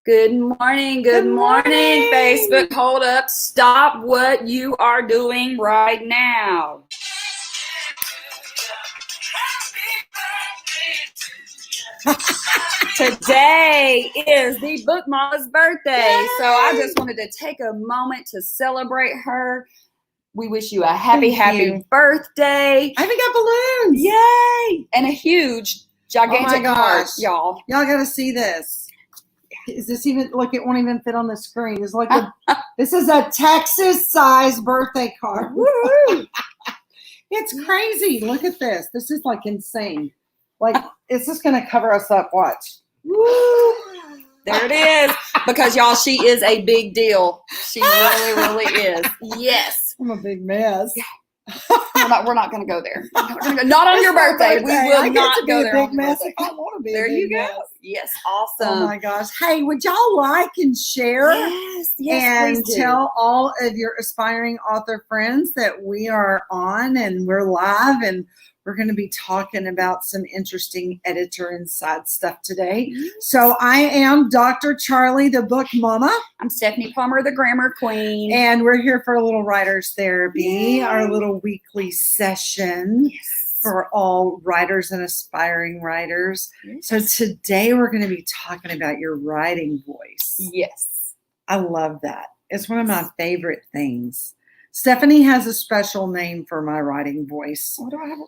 Good morning. Good morning, Facebook. Hold up. Stop what you are doing right now. Today is the Book Mama's birthday. Yay! So I just wanted to take a moment to celebrate her. We wish you a happy birthday. I even got balloons. Yay! And a huge, gigantic heart, y'all. Y'all got to see this. Is this even, look, it won't even fit on the screen. It's like this is a Texas-sized birthday card. Woo! It's crazy. Look at this. This is like insane. Like, it's just going to cover us up. Watch. Woo! There it is. Because, y'all, she is a big deal. She really is. Yes. I'm a big mess. We're not going to go there. Not on your birthday. We will not go there. Big mess if I want to be. There you go. Mess. Yes, awesome. Oh my gosh. Hey, would y'all like and share? Yes, and tell all of your aspiring author friends that we are on and we're live and we're going to be talking about some interesting editor inside stuff today. Yes. So I am Dr. Charli, the book mama. I'm Stephanie Palmer, the grammar queen. And we're here for a little writer's therapy, Yay. Our little weekly session. Yes. For all writers and aspiring writers. Yes. So today we're going to be talking about your writing voice. Yes. I love that. It's one of my favorite things. Stephanie has a special name for my writing voice. What do I have?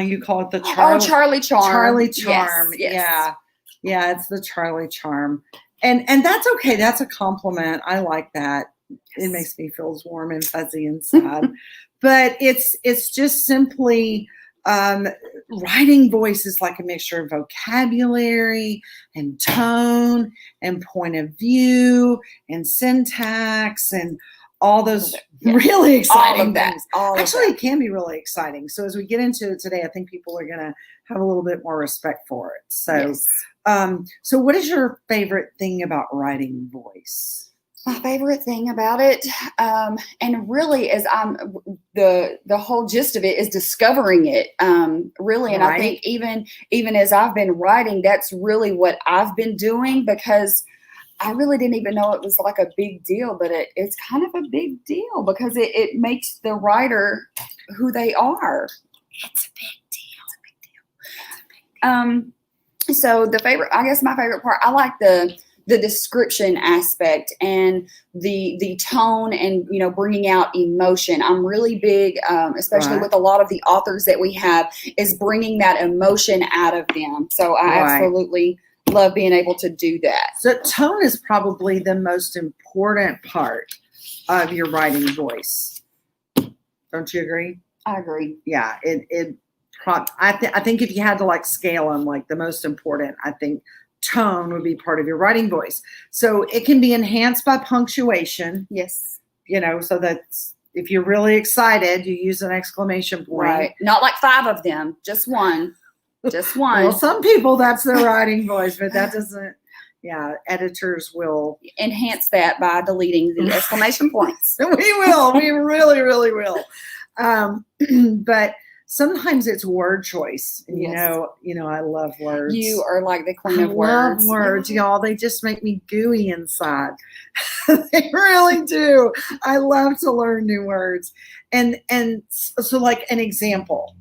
You call it the Charli Charm. Charli Charm. Yes. Yeah, it's the Charli Charm. And that's okay. That's a compliment. I like that. Yes. It makes me feel warm and fuzzy inside. But it's just simply writing voice is like a mixture of vocabulary and tone and point of view and syntax and all those really exciting things. Actually, it can be really exciting. So as we get into it today, I think people are going to have a little bit more respect for it. So, so what is your favorite thing about writing voice? My favorite thing about it, and really, is the whole gist of it is discovering it. Really, and I think even as I've been writing, that's really what I've been doing, because I really didn't even know it was like a big deal, but it's kind of a big deal because it makes the writer who they are. It's a big deal. So my favorite part, I like the description aspect and the tone and, bringing out emotion. I'm really big, especially with a lot of the authors that we have, is bringing that emotion out of them. So I absolutely love being able to do that. So tone is probably the most important part of your writing voice. Don't you agree? I agree. Yeah, I think if you had to like scale them, like the most important, I think tone would be part of your writing voice. So it can be enhanced by punctuation. Yes. So that's, if you're really excited, you use an exclamation point. Right. Not like 5 of them, just one. Just one. Well, some people, that's their writing voice, but that doesn't, editors will enhance that by deleting the exclamation points. We will. We really, really will. But sometimes it's word choice. And I love words. You are like the queen of words. I love words, y'all. They just make me gooey inside. They really do. I love to learn new words. And so like an example.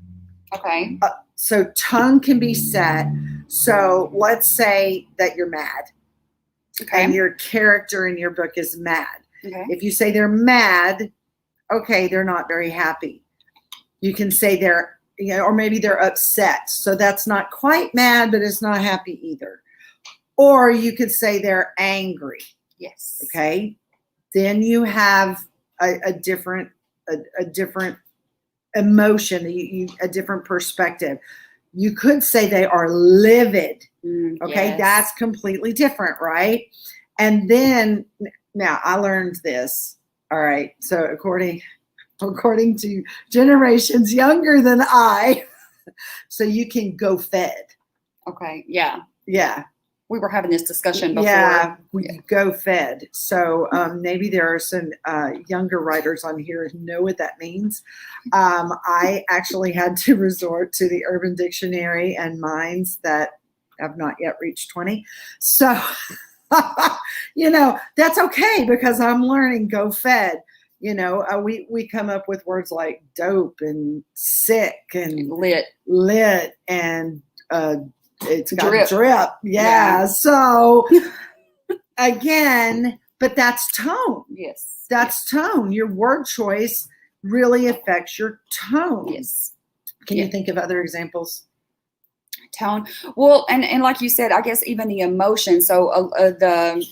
Okay. So tone can be set. So let's say that you're mad. Okay. And your character in your book is mad. Okay. If you say they're mad, okay, they're not very happy. You can say they're, or maybe they're upset. So that's not quite mad, but it's not happy either. Or you could say they're angry. Yes. Okay. Then you have a different emotion, a different perspective. You could say they are livid. Okay. Yes. That's completely different, right? And then now I learned this. All right. So according to generations younger than I, so you can go fed. Okay. Yeah. Yeah. We were having this discussion before. Yeah, we go fed. So maybe there are some younger writers on here who know what that means. I actually had to resort to the Urban Dictionary and minds that have not yet reached 20. So That's okay because I'm learning go fed. We come up with words like dope and sick and lit and it's got drip. Yeah. So again, but that's tone. Yes. That's tone. Your word choice really affects your tone. Yes. Can you think of other examples? Tone. Well, and like you said, I guess even the emotion. So the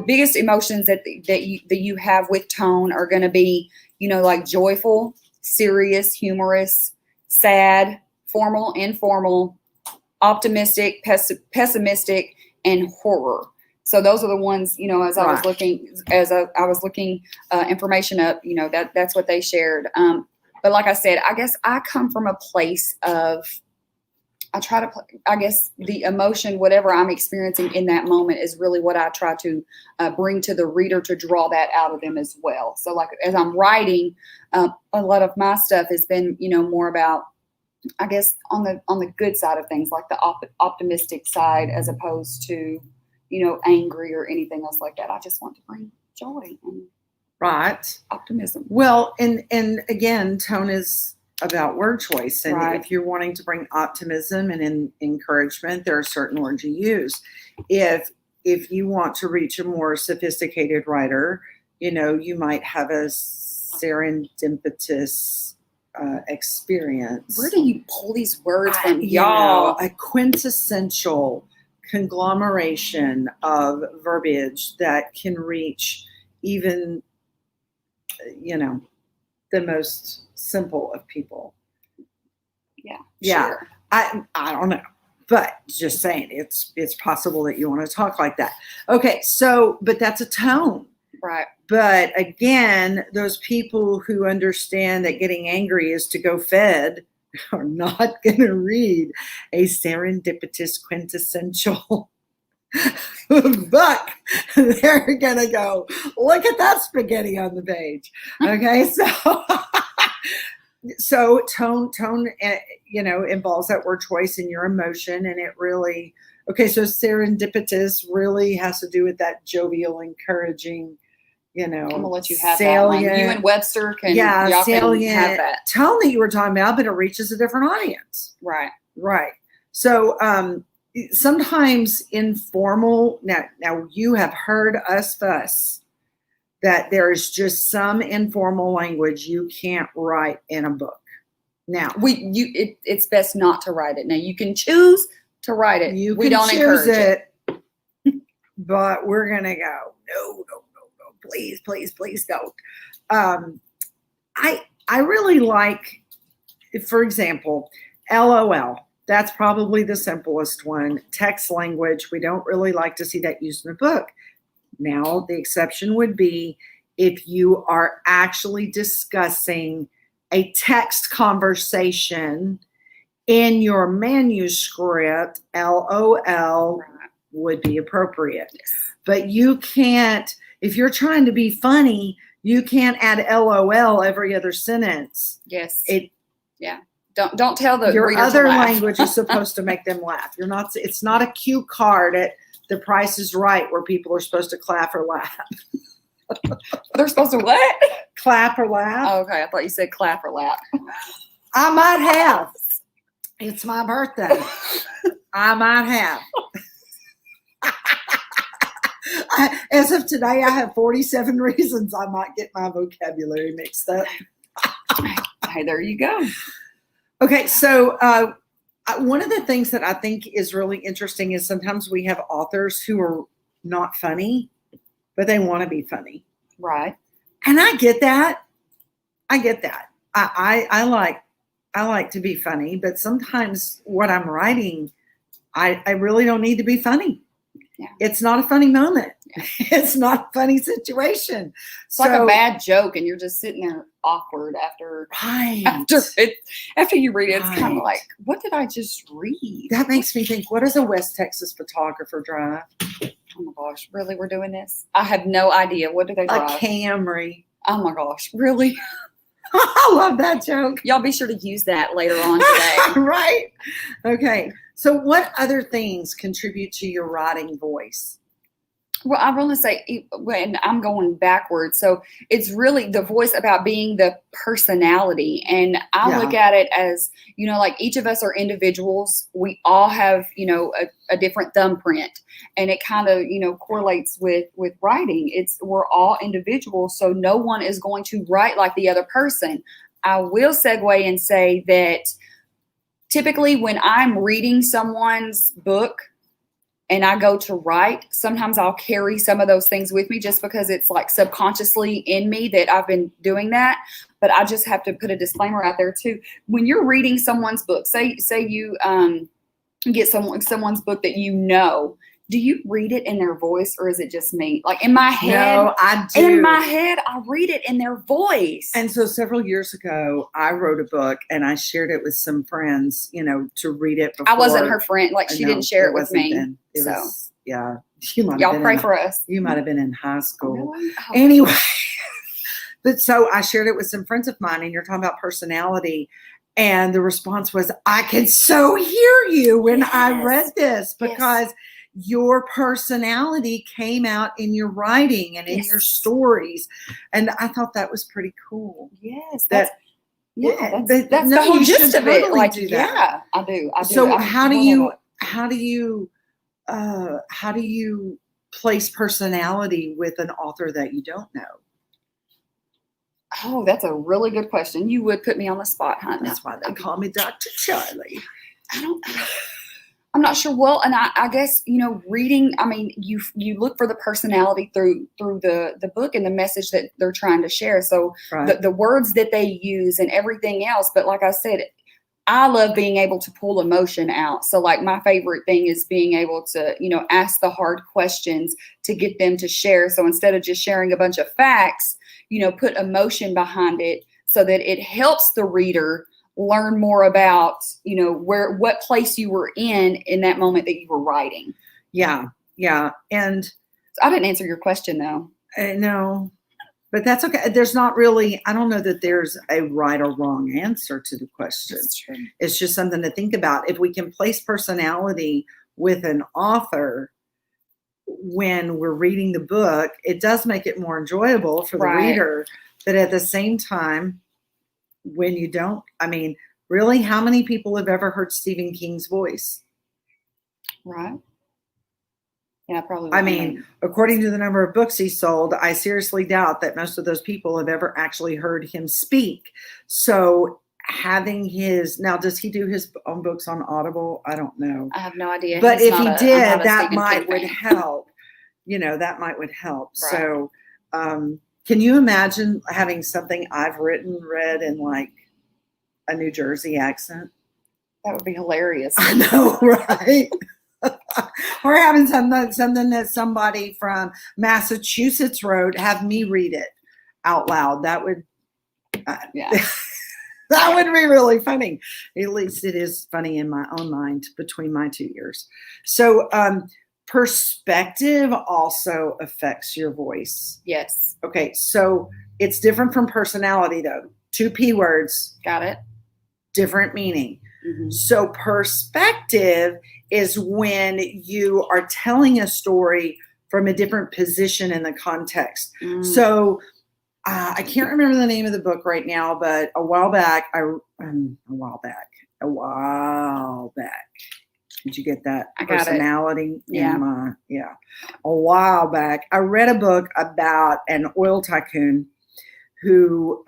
biggest emotions that you have with tone are going to be, like joyful, serious, humorous, sad, formal, informal, optimistic, pessimistic, and horror. So those are the ones, as I was looking, information up, that's what they shared. But like I said, I guess I come from a place of, I guess the emotion, whatever I'm experiencing in that moment is really what I try to bring to the reader to draw that out of them as well. So like, as I'm writing, a lot of my stuff has been, more about, I guess, on the good side of things, like the optimistic side, as opposed to, angry or anything else like that. I just want to bring joy and optimism. Well, and again, tone is about word choice. And if you're wanting to bring optimism and encouragement, there are certain words you use. If you want to reach a more sophisticated writer, you might have a serendipitous experience. Where do you pull these words from, y'all? A quintessential conglomeration of verbiage that can reach even, the most simple of people. Yeah. Sure. I don't know, but just saying, it's possible that you want to talk like that. Okay. So, but that's a tone. Right. But again, those people who understand that getting angry is to go fed are not going to read a serendipitous quintessential book. They're going to go, look at that spaghetti on the page. Okay. So tone, involves that word choice and your emotion. And it really, so serendipitous really has to do with that jovial, encouraging, I'm gonna let you have salient, that one. You and Webster can, salient can have that. Tone that you were talking about, but it reaches a different audience. Right. So sometimes informal. Now you have heard us fuss that there is just some informal language you can't write in a book. Now it's best not to write it. Now you can choose to write it. We don't choose it, but we're gonna go no. Please don't. I really like, for example, LOL. That's probably the simplest one. Text language. We don't really like to see that used in a book. Now, the exception would be if you are actually discussing a text conversation in your manuscript, LOL would be appropriate. Yes. But you can't, if you're trying to be funny, you can't add LOL every other sentence. Yes. Don't tell the your reader other to laugh. language is supposed to make them laugh. It's not a cue card at The Price is Right where people are supposed to clap or laugh. They're supposed to what? Clap or laugh. Oh, okay. I thought you said clap or laugh. I might have. It's my birthday. I might have. As of today, I have 47 reasons I might get my vocabulary mixed up. Hey, there you go. Okay, so one of the things that I think is really interesting is sometimes we have authors who are not funny, but they want to be funny. Right. And I get that. I like to be funny, but sometimes what I'm writing, I really don't need to be funny. Yeah. It's not a funny moment. Yeah. It's not a funny situation. It's like a bad joke and you're just sitting there awkward after you read it. It's kind of like, what did I just read? That makes me think, what does a West Texas photographer drive? Oh my gosh, really? We're doing this? I have no idea. What do they drive? A Camry. Oh my gosh, really? I love that joke. Y'all be sure to use that later on today. Right. Okay. So what other things contribute to your writing voice? Well, I want to say when I'm going backwards, so it's really the voice about being the personality. And I look at it as, like each of us are individuals. We all have, a different thumbprint, and it kind of, correlates with writing. We're all individuals. So no one is going to write like the other person. I will segue and say that typically when I'm reading someone's book, and I go to write, sometimes I'll carry some of those things with me just because it's like subconsciously in me that I've been doing that. But I just have to put a disclaimer out there too. When you're reading someone's book, say you get someone's book that do you read it in their voice, or is it just me? Like in my head, no, I do. In my head, I read it in their voice. And so several years ago, I wrote a book and I shared it with some friends, to read it before. I wasn't her friend. Like she didn't share it with me. Yeah. Y'all pray for us. You might have been in high school. Really? Oh. Anyway, but so I shared it with some friends of mine, and you're talking about personality. And the response was, I can so hear you when I read this, because your personality came out in your writing and in your stories. And I thought that was pretty cool. Yes. That's the whole gist of it. Like, yeah, I do. So how do you place personality with an author that you don't know? Oh, that's a really good question. You would put me on the spot, huh? That's why they call me Dr. Charli. I'm not sure. Well, and I guess, reading, I mean, you look for the personality through the book and the message that they're trying to share. So the words that they use and everything else. But like I said, I love being able to pull emotion out. So like my favorite thing is being able to, ask the hard questions to get them to share. So instead of just sharing a bunch of facts, put emotion behind it so that it helps the reader learn more about, what place you were in that moment that you were writing. Yeah. Yeah. And I didn't answer your question though. No, but that's okay. There's not really, I don't know that there's a right or wrong answer to the question. That's true. It's just something to think about. If we can place personality with an author when we're reading the book, it does make it more enjoyable for the reader. But at the same time, when you don't, I mean, really, how many people have ever heard Stephen King's voice? Right. Yeah, probably. I mean, according to the number of books he sold, I seriously doubt that most of those people have ever actually heard him speak. So having now, does he do his own books on Audible? I don't know. I have no idea. But if he did, that might would help. That might would help. Right. So can you imagine having something I've read in like a New Jersey accent? That would be hilarious. I know, right? Or having something that somebody from Massachusetts wrote, have me read it out loud. That would, that would be really funny. At least it is funny in my own mind between my two ears. So, perspective also affects your voice. Yes. Okay. So it's different from personality though. 2 P words. Got it. Different meaning. Mm-hmm. So perspective is when you are telling a story from a different position in the context. Mm. So I can't remember the name of the book right now, but a while back, did you get that? I got personality? It. Yeah. A while back, I read a book about an oil tycoon who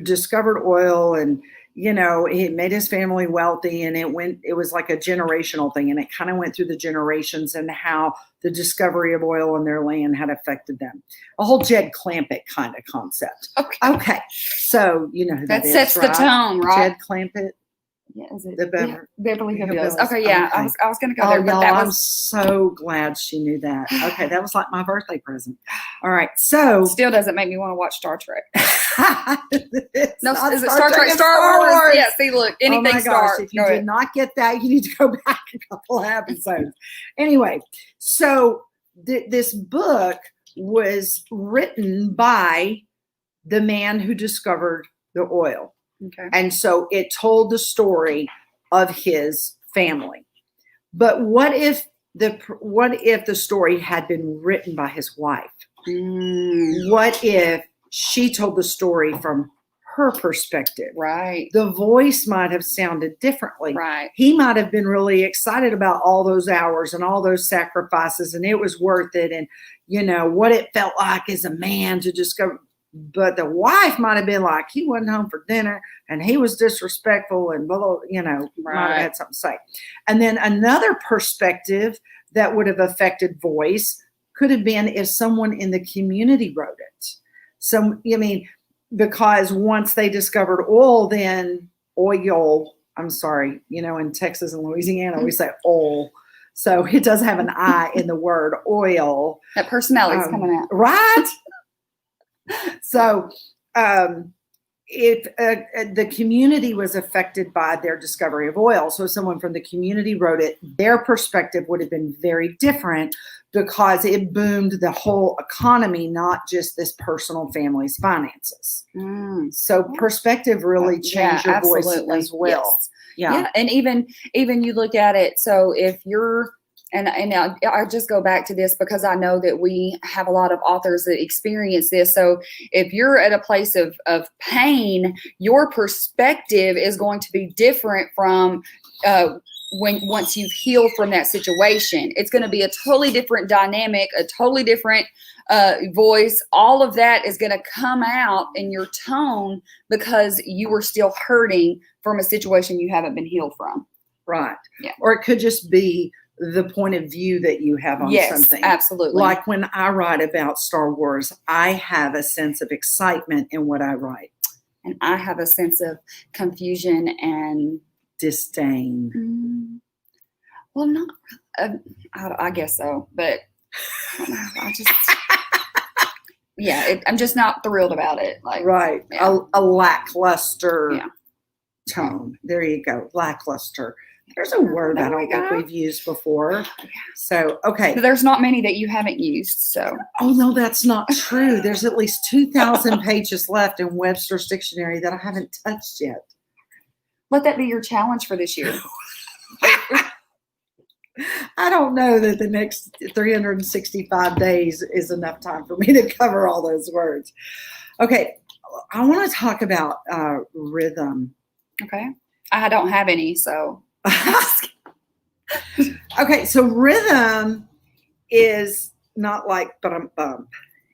discovered oil, and he made his family wealthy, and it was like a generational thing, and it kind of went through the generations and how the discovery of oil in their land had affected them. A whole Jed Clampett kind of concept. Okay. So who that sets is, the tone, right? Jed Clampett. Yeah, is it the Beverly Hillbillies? Okay, yeah. Okay. I was going to go there, but y'all, that was. I'm so glad she knew that. Okay, that was like my birthday present. All right, so still doesn't make me want to watch Star Trek. No, is it Star Trek? Star Wars? Yeah. See, look, anything oh my Star. Gosh, if you did not get that, you need to go back a couple of episodes. Anyway, so this book was written by the man who discovered the oil. Okay. And so it told the story of his family. But what if what if the story had been written by his wife? Mm. What if she told the story from her perspective? Right. The voice might have sounded differently. Right. He might have been really excited about all those hours and all those sacrifices, and it was worth it. And, what it felt like as a man to just go. But the wife might have been like, he wasn't home for dinner and he was disrespectful and blah, blah, might have had something to say. And then another perspective that would have affected voice could have been if someone in the community wrote it. Because once they discovered oil, then oil, I'm sorry, in Texas and Louisiana, we say oil. So it does have an I in the word oil. That personality's coming out. Right? So if the community was affected by their discovery of oil, so someone from the community wrote it, their perspective would have been very different because it boomed the whole economy, not just this personal family's finances. So perspective really changed your voice as well. Yes. Yeah. And even you look at it. So if you're, and I'll just go back to this because I know that we have a lot of authors that experience this. So if you're at a place of pain, your perspective is going to be different from once you've healed from that situation. It's going to be a totally different dynamic, a totally different voice. All of that is going to come out in your tone because you were still hurting from a situation you haven't been healed from. Right. Yeah. Or it could just be the point of view that you have on something. Absolutely. Like when I write about Star Wars, I have a sense of excitement in what I write. And I have a sense of confusion and disdain. Well, not, I guess so, but I just, I'm just not thrilled about it. Like, right. Yeah. A lackluster tone. There you go. Lackluster. There's a word I don't think we've used before. So, okay. There's not many that you haven't used. So. Oh, no, that's not true. There's at least 2,000 pages left in Webster's dictionary that I haven't touched yet. Let that be your challenge for this year. I don't know that the next 365 days is enough time for me to cover all those words. Okay. I want to talk about rhythm. Okay. I don't have any, so. Okay, so rhythm is not like bump.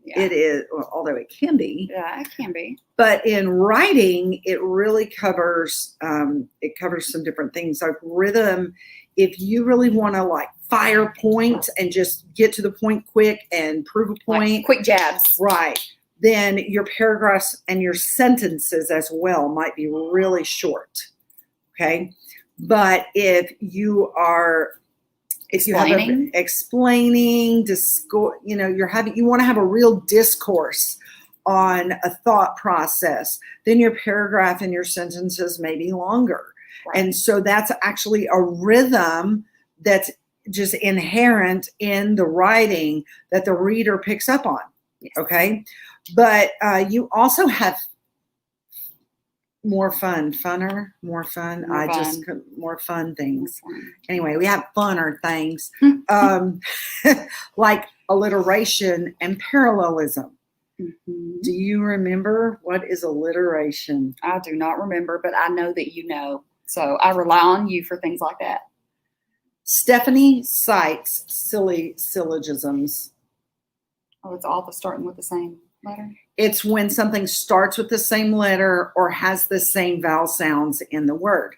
Yeah. It is, well, although it can be. Yeah, it can be. But in writing, it really covers some different things. Like rhythm, if you really want to like fire point and just get to the point quick and prove a point, like quick jabs, right? Then your paragraphs and your sentences as well might be really short. Okay. But if you are, explaining, you want to have a real discourse on a thought process, then your paragraph and your sentences may be longer. Right. And so that's actually a rhythm that's just inherent in the writing that the reader picks up on. Yes. Okay. But you also have more fun things. More fun. Anyway, we have funner things like alliteration and parallelism. Mm-hmm. Do you remember what is alliteration? I do not remember, but I know that you know. So I rely on you for things like that. Stephanie cites silly syllogisms. Oh, it's all starting with the same letter? It's when something starts with the same letter or has the same vowel sounds in the word.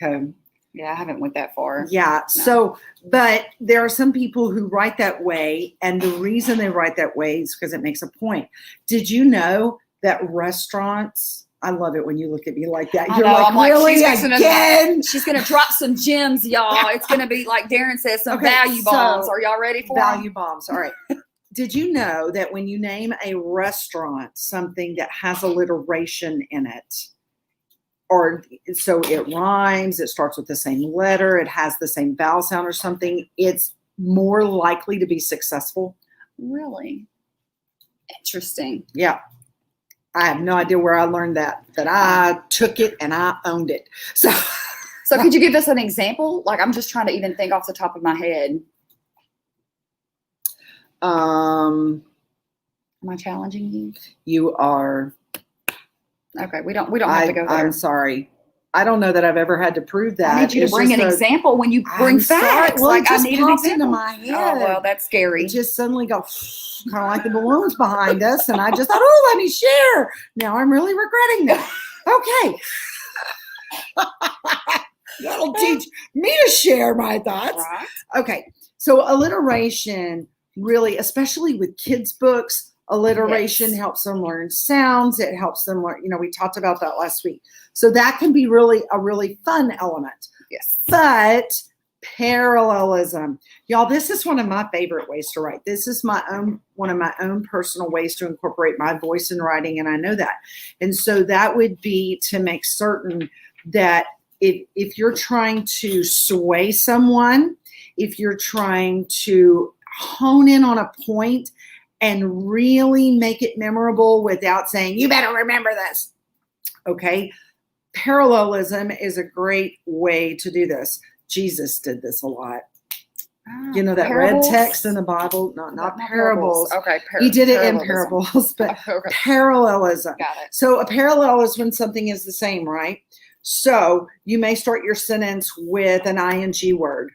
Okay. Yeah, I haven't went that far. Yeah. No. So, but there are some people who write that way, and the reason they write that way is because it makes a point. Did you know that restaurants? I love it when you look at me like that. You're like, really again? She's gonna drop some gems, y'all. It's gonna be like Darren says, some value bombs. Are y'all ready for value bombs? All right. Did you know that when you name a restaurant something that has alliteration in it, or so it rhymes, it starts with the same letter, it has the same vowel sound or something, it's more likely to be successful? Really? Interesting. Yeah. I have no idea where I learned that I took it and I owned it. So So could you give us an example? Like, I'm just trying to even think off the top of my head. Am I challenging you? You are. Okay, we don't have to go there. I'm sorry. I don't know that I've ever had to prove that. I need you to bring an example when you bring facts. Well, like, it just I need an popped into example. my head. Oh, well, that's scary. It just suddenly goes kind of like the balloons behind us, and I just thought, oh, let me share. Now I'm really regretting that. Okay. That'll teach me to share my thoughts. Right. Okay. So alliteration really, especially with kids' books, alliteration helps them learn sounds. It helps them learn, we talked about that last week. So that can be really a really fun element. Yes. But parallelism, y'all, this is one of my favorite ways to write. This is one of my own personal ways to incorporate my voice in writing, and I know that. And so that would be to make certain that if you're trying to sway someone, if you're trying to hone in on a point and really make it memorable without saying, you better remember this. Okay. Parallelism is a great way to do this. Jesus did this a lot. That parables? red text in the Bible, not parables. Okay. He did it in parables, but parallelism. Got it. So a parallel is when something is the same, right? So you may start your sentence with an ing word.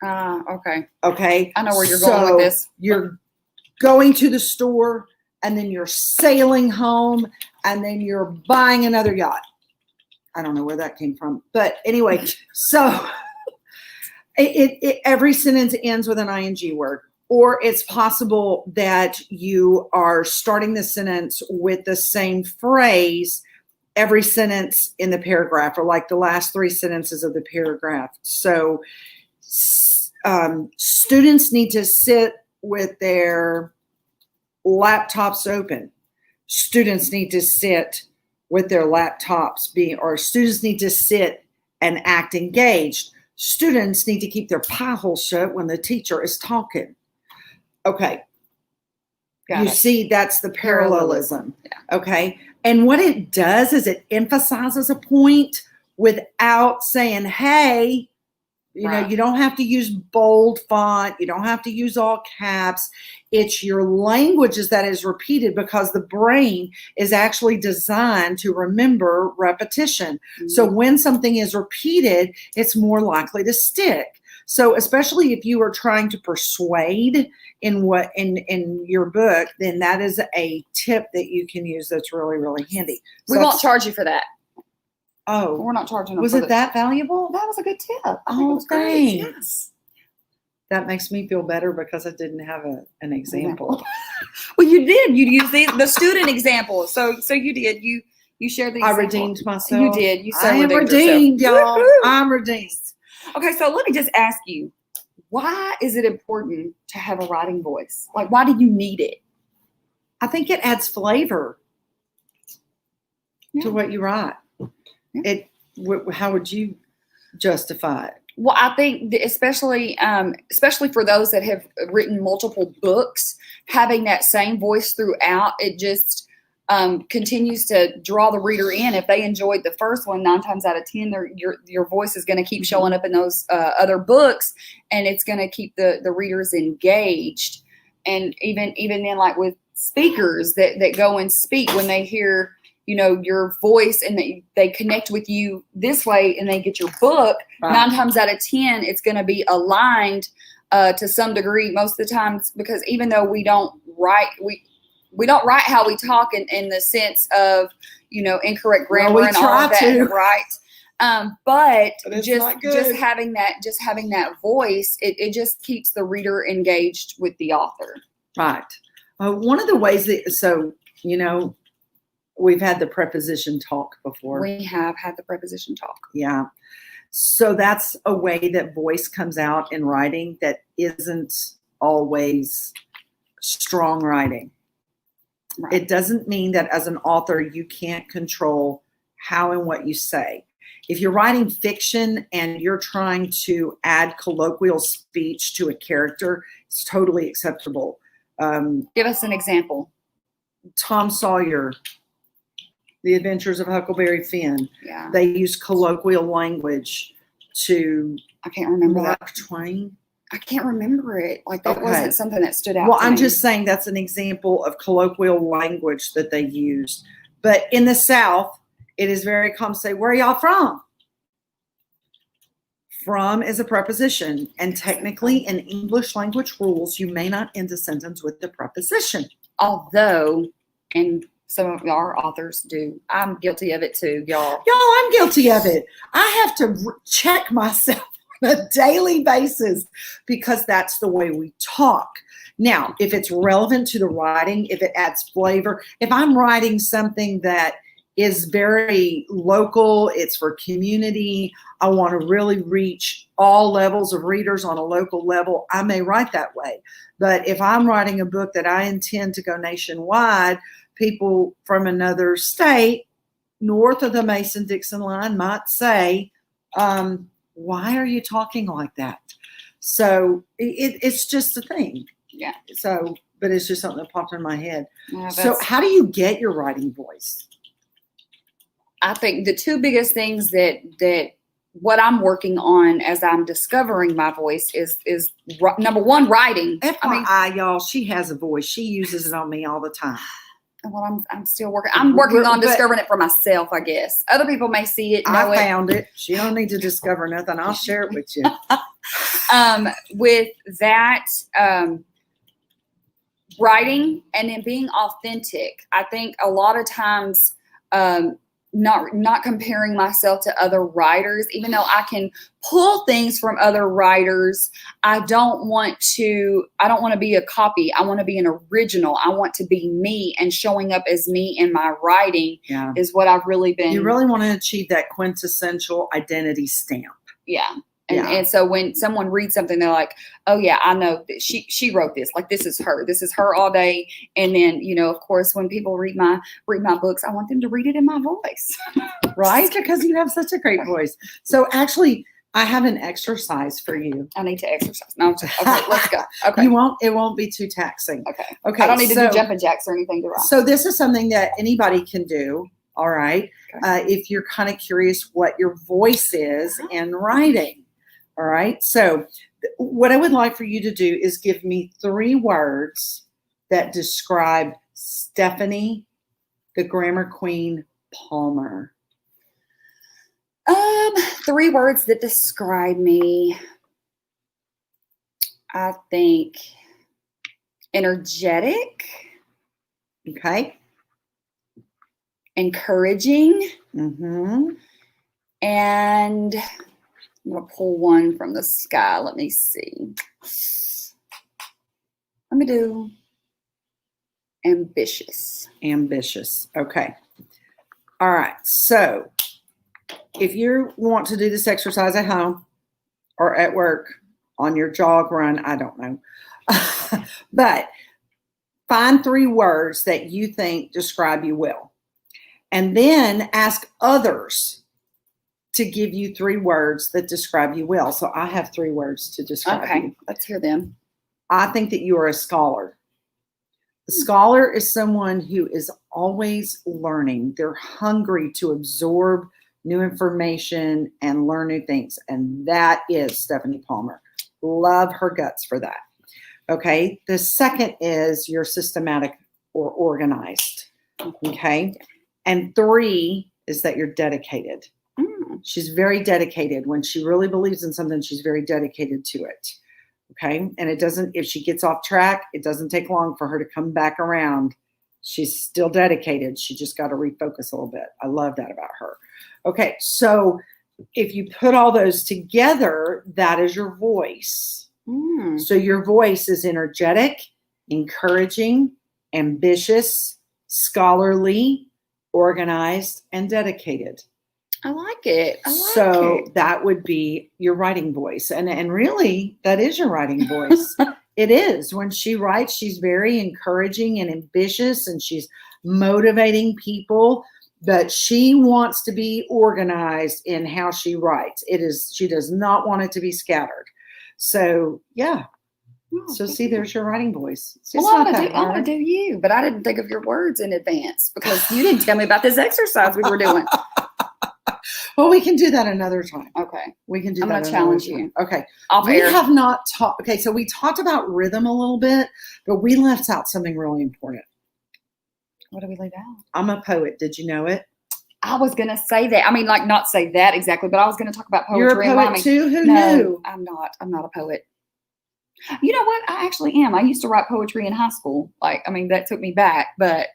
Okay. Okay. I know where you're going with this. You're going to the store, and then you're sailing home, and then you're buying another yacht. I don't know where that came from. But anyway, so every sentence ends with an ing word. Or it's possible that you are starting the sentence with the same phrase every sentence in the paragraph, or like the last three sentences of the paragraph. So students need to sit with their laptops open. Students need to sit with their laptops or students need to sit and act engaged. Students need to keep their pie hole shut when the teacher is talking. Okay. You see, that's the parallelism. Yeah. Okay. And what it does is it emphasizes a point without saying, hey, you don't have to use bold font. You don't have to use all caps. It's your languages that is repeated because the brain is actually designed to remember repetition. Mm-hmm. So when something is repeated, it's more likely to stick. So especially if you are trying to persuade in your book, then that is a tip that you can use that's really, really handy. We won't charge you for that. Oh, we're not charging them. Was it that valuable? That was a good tip. Oh, thanks. Yes. That makes me feel better because I didn't have an example. Well, you did. You used the student example. So you did. You shared the example. I redeemed myself. You did. You I am redeemed, y'all. I'm redeemed. Okay, so let me just ask you, why is it important to have a writing voice? Like, why do you need it? I think it adds flavor to what you write. Yeah. How would you justify it? Well, I think especially for those that have written multiple books, having that same voice throughout, it just continues to draw the reader in. If they enjoyed the first one, 9 times out of 10, your voice is going to keep showing up in those other books, and it's going to keep the readers engaged. And even then, like with speakers that go and speak, when they hear your voice and they connect with you this way and they get your book, right. 9 times out of 10, it's going to be aligned to some degree most of the times, because even though we don't write, we don't write how we talk in the sense of, incorrect grammar and all of that, right? But just having that voice, it just keeps the reader engaged with the author. Right. One of the ways we've had the preposition talk before. We have had the preposition talk. Yeah. So that's a way that voice comes out in writing that isn't always strong writing. Right. It doesn't mean that as an author, you can't control how and what you say. If you're writing fiction and you're trying to add colloquial speech to a character, it's totally acceptable. Give us an example. Tom Sawyer, The Adventures of Huckleberry Finn. Yeah. They use colloquial language to I can't remember that. Mark Twain. I can't remember it. Like that Okay. wasn't something that stood out. Well, to I'm me. just saying that's an example of colloquial language that they used. But in the South, it is very common to say, "Where are y'all from?" From is a preposition, and technically in English language rules, you may not end a sentence with the preposition. Although, and some of our authors do. I'm guilty of it too, y'all. Y'all, I'm guilty of it. I have to check myself on a daily basis because that's the way we talk. Now, if it's relevant to the writing, if it adds flavor, if I'm writing something that is very local, it's for community, I want to really reach all levels of readers on a local level, I may write that way. But if I'm writing a book that I intend to go nationwide, people from another state, north of the Mason-Dixon line, might say, why are you talking like that? So it's just a thing. Yeah. So, but it's just something that popped in my head. Yeah, So how do you get your writing voice? I think the two biggest things that what I'm working on as I'm discovering my voice is number one, writing. FYI, y'all, she has a voice. She uses it on me all the time. Well, I'm still working. I'm working on discovering it for myself, I guess. Other people may see it. I found it. She don't need to discover nothing. I'll share it with you. With that, writing and then being authentic. I think a lot of times, not comparing myself to other writers, even though I can pull things from other writers. I don't want to be a copy. I want to be an original. I want to be me, and showing up as me in my writing is what I've really been. You really want to achieve that quintessential identity stamp. Yeah. And so when someone reads something, they're like, oh yeah, I know that she wrote this. Like, this is her all day. And then, of course, when people read my books, I want them to read it in my voice. Right? Because you have such a great voice. So actually, I have an exercise for you. I need to exercise. No, okay, let's go. Okay. It won't be too taxing. Okay. Okay. I don't need to do jumping jacks or anything to write. So this is something that anybody can do. All right. Okay. If you're kind of curious what your voice is in writing. All right. So what I would like for you to do is give me 3 words that describe Stephanie, the grammar queen Palmer. 3 words that describe me. I think energetic. Okay. Encouraging. Mm-hmm. And I'm going to pull one from the sky. Let me see. Let me do ambitious. Ambitious. Okay. All right. So if you want to do this exercise at home or at work, on your jog, run, I don't know. But find 3 words that you think describe you well. And then ask others to give you 3 words that describe you well. So I have 3 words to describe you. Okay, let's hear them. I think that you are a scholar. A scholar is someone who is always learning. They're hungry to absorb new information and learn new things. And that is Stephanie Palmer. Love her guts for that. Okay. The second is you're systematic or organized. Okay. And 3 is that you're dedicated. She's very dedicated. When she really believes in something, she's very dedicated to it. Okay. And if she gets off track, it doesn't take long for her to come back around. She's still dedicated. She just got to refocus a little bit. I love that about her. Okay. So if you put all those together, that is your voice. So your voice is energetic, encouraging, ambitious, scholarly, organized, and dedicated. I like it. So that would be your writing voice. And really, that is your writing voice. It is. When she writes, she's very encouraging and ambitious, and she's motivating people. But she wants to be organized in how she writes. She does not want it to be scattered. So, yeah. So see, there's your writing voice. Well, I'm going to do you, but I didn't think of your words in advance because you didn't tell me about this exercise we were doing. Well, we can do that another time. Okay. We can do I'm that. going to challenge you. Okay. Off We air. have not talked. Okay. So we talked about rhythm a little bit, but we left out something really important. What do we leave out? I'm a poet. Did you know it? I was going to say that. I mean, like, not say that exactly, but I was going to talk about poetry. You're a poet and rhyming. too? Who No, knew? I'm not. I'm not a poet. You know what? I actually am. I used to write poetry in high school. Like, I mean, that took me back, but.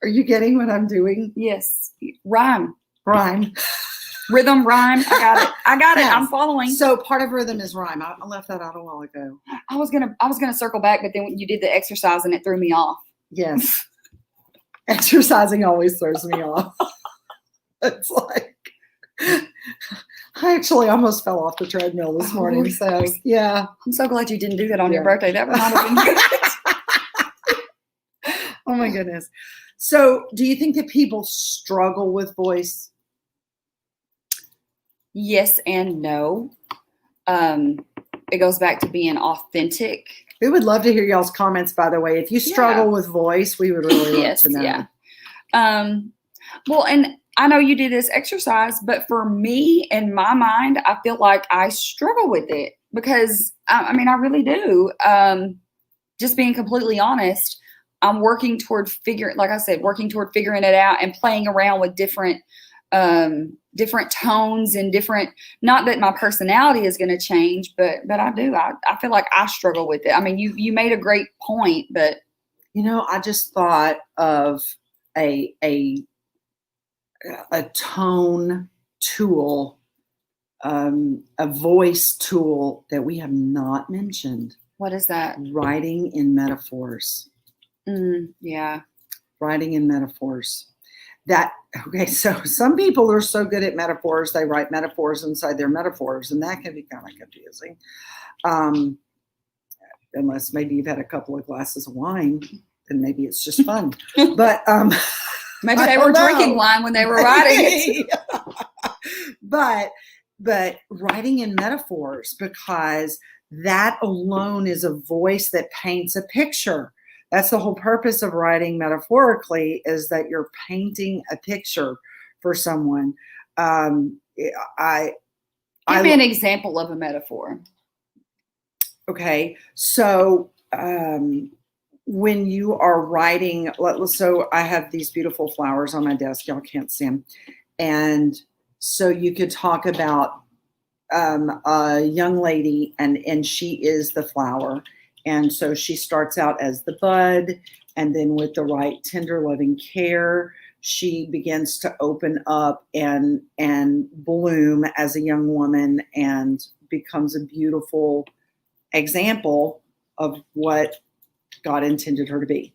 Are you getting what I'm doing? Yes. Rhyme. Rhyme. Rhythm, rhyme. I got it. I got Yes. it. I'm following. So part of rhythm is rhyme. I left that out a while ago. I was gonna circle back, but then when you did the exercise and it threw me off. Yes. Exercising always throws me off. It's like I actually almost fell off the treadmill this morning. So yeah. I'm so glad you didn't do that on your birthday. That would not have been good. Oh my goodness. So do you think that people struggle with voice? Yes and no. It goes back to being authentic. We would love to hear y'all's comments, by the way. If you struggle with voice, we would really love to know. Yeah. Well, and I know you do this exercise, but for me, in my mind, I feel like I struggle with it because, I mean, I really do. Just being completely honest, I'm working toward figuring it out and playing around with different tones and different, not that my personality is going to change, but I do. I feel like I struggle with it. I mean, you made a great point, but. I just thought of a tone tool, a voice tool that we have not mentioned. What is that? Writing in metaphors. Yeah. Writing in metaphors. So some people are so good at metaphors, they write metaphors inside their metaphors, and that can be kind of confusing. Unless maybe you've had a couple of glasses of wine, then maybe it's just fun. But maybe they were drinking wine when they were writing it. But writing in metaphors, because that alone is a voice that paints a picture. That's the whole purpose of writing metaphorically, is that you're painting a picture for someone. Give me an example of a metaphor. Okay, so when you are writing, so I have these beautiful flowers on my desk. Y'all can't see them. And so you could talk about a young lady, and she is the flower. And so she starts out as the bud, and then with the right tender, loving care, she begins to open up and bloom as a young woman and becomes a beautiful example of what God intended her to be.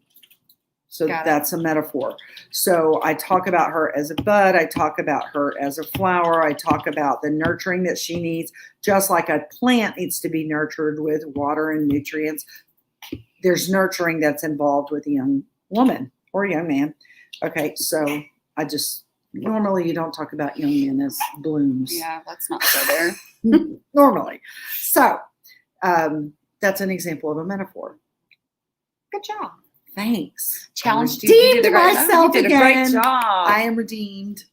So that's a metaphor. So I talk about her as a bud. I talk about her as a flower. I talk about the nurturing that she needs, just like a plant needs to be nurtured with water and nutrients. There's nurturing that's involved with a young woman or a young man. Okay, so normally you don't talk about young men as blooms. Yeah, let's not go there. Normally. So that's an example of a metaphor. Good job. Thanks. Challenged you. Redeemed myself again. You did a great job. I am redeemed.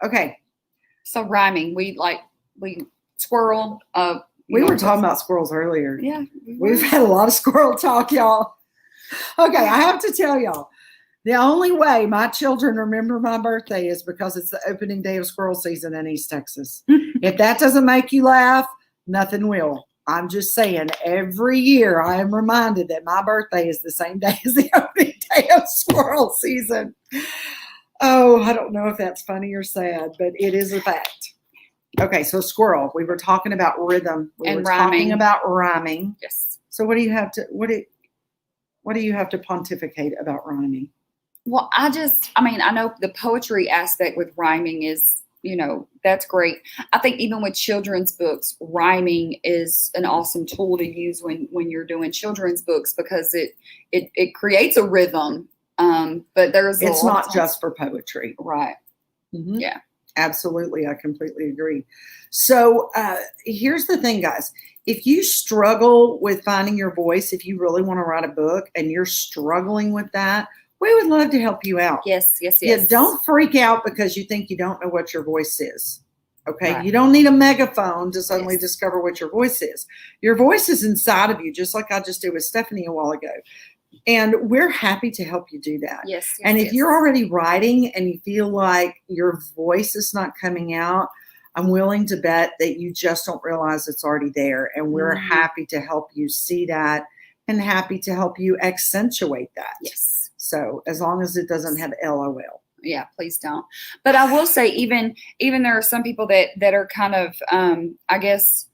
Okay. So rhyming, we squirrel. We were talking about squirrels earlier. Yeah. We've had a lot of squirrel talk, y'all. Okay, I have to tell y'all, the only way my children remember my birthday is because it's the opening day of squirrel season in East Texas. If that doesn't make you laugh, nothing will. I'm just saying, every year I am reminded that my birthday is the same day as the opening day of squirrel season. Oh, I don't know if that's funny or sad, but it is a fact. Okay, so squirrel. We were talking about rhythm. We were talking about rhyming. Yes. So what do you have to pontificate about rhyming? Well, I know the poetry aspect with rhyming is, that's great. I think even with children's books, rhyming is an awesome tool to use when you're doing children's books, because it creates a rhythm. But it's not just for poetry. Right. Mm-hmm. Yeah. Absolutely. I completely agree. So here's the thing, guys. If you struggle with finding your voice, if you really want to write a book and you're struggling with that, we would love to help you out. Yes, yes, Yeah, yes. don't freak out because you think you don't know what your voice is. Okay. Right. You don't need a megaphone to suddenly Yes. discover what your voice is. Your voice is inside of you, just like I just did with Stephanie a while ago. And we're happy to help you do that. Yes. Yes, And if yes. you're already writing and you feel like your voice is not coming out, I'm willing to bet that you just don't realize it's already there. And we're Mhm. happy to help you see that and happy to help you accentuate that. Yes. So as long as it doesn't have LOL. Yeah, please don't. But I will say, even there are some people that are kind of, I guess,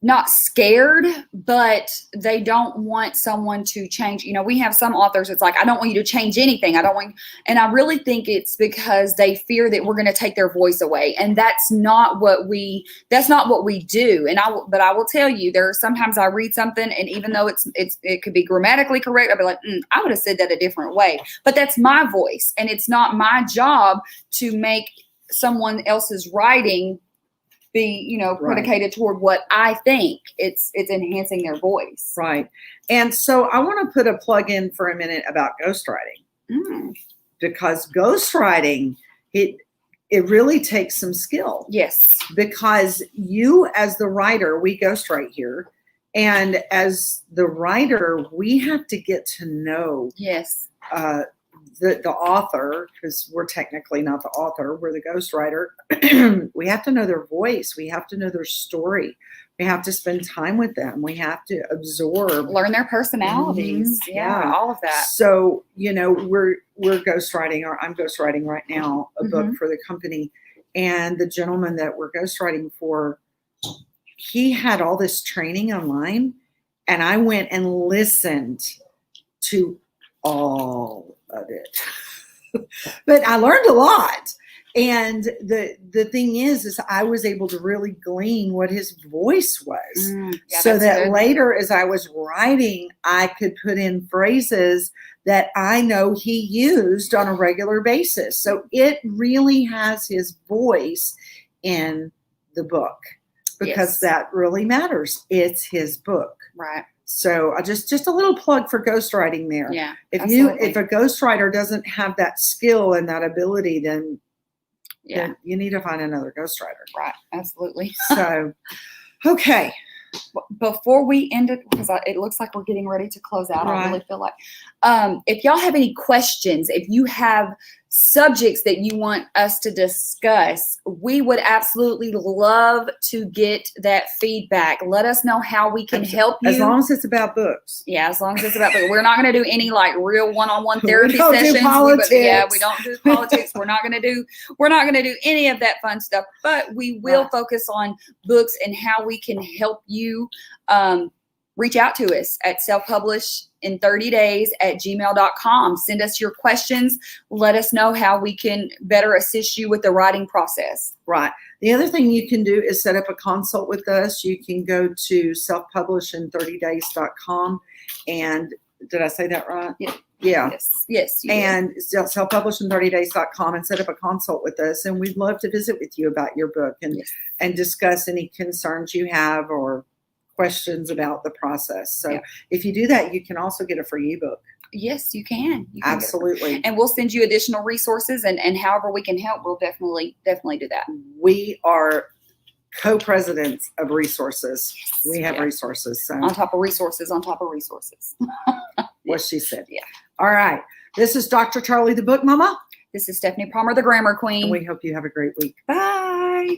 not scared, but they don't want someone to change. You know, we have some authors, it's like, I don't want you to change anything. I don't want, and I really think it's because they fear that we're going to take their voice away. And that's not what we do. And but I will tell you, there are sometimes I read something, and even though it could be grammatically correct, I'll be like, I would have said that a different way, but that's my voice. And it's not my job to make someone else's writing be, you know, predicated toward what I think. It's enhancing their voice. Right. And so I want to put a plug in for a minute about ghostwriting, because ghostwriting, it really takes some skill. Yes. Because you as the writer, we ghostwrite here. And as the writer, we have to get to know yes. The author, because we're technically not the author, we're the ghostwriter. We have to know their voice. We have to know their story. We have to spend time with them. We have to absorb, learn their personalities. Mm-hmm. Yeah, all of that. So, you know, we're ghostwriting, or I'm ghostwriting right now a book for the company. And the gentleman that we're ghostwriting for, he had all this training online, and I went and listened to all of it. But I learned a lot. And the thing is I was able to really glean what his voice was. Yeah, so that later, as I was writing, I could put in phrases that I know he used on a regular basis. So it really has his voice in the book, because that really matters. It's his book. Right. So I just a little plug for ghostwriting there. Yeah. If a ghostwriter doesn't have that skill and that ability, then you need to find another ghostwriter. Right. Absolutely. So, okay. Before we end it, because it looks like we're getting ready to close out, I really feel like, if y'all have any questions, if you have subjects that you want us to discuss, we would absolutely love to get that feedback. Let us know how we can help you. As long as it's about books. Yeah, as long as it's about books. We're not going to do any like real one-on-one therapy we don't sessions. Do politics. We don't do politics. We're not going to do any of that fun stuff. But we will focus on books and how we can help you. Reach out to us at selfpublishin30days@gmail.com. Send us your questions. Let us know how we can better assist you with the writing process. Right. The other thing you can do is set up a consult with us. You can go to selfpublishin30days.com. And did I say that right? Yeah. Yeah. Yes. And selfpublishin30days.com and set up a consult with us. And we'd love to visit with you about your book and discuss any concerns you have or questions about the process. So if you do that, you can also get a free ebook. Yes, you can. Absolutely. And we'll send you additional resources, and however we can help, we'll definitely do that. We are co-presidents of resources. We have resources. So on top of resources, on top of resources. What she said. Yeah. All right. This is Dr. Charli, the Book Mama. This is Stephanie Palmer, the Grammar Queen. And we hope you have a great week. Bye.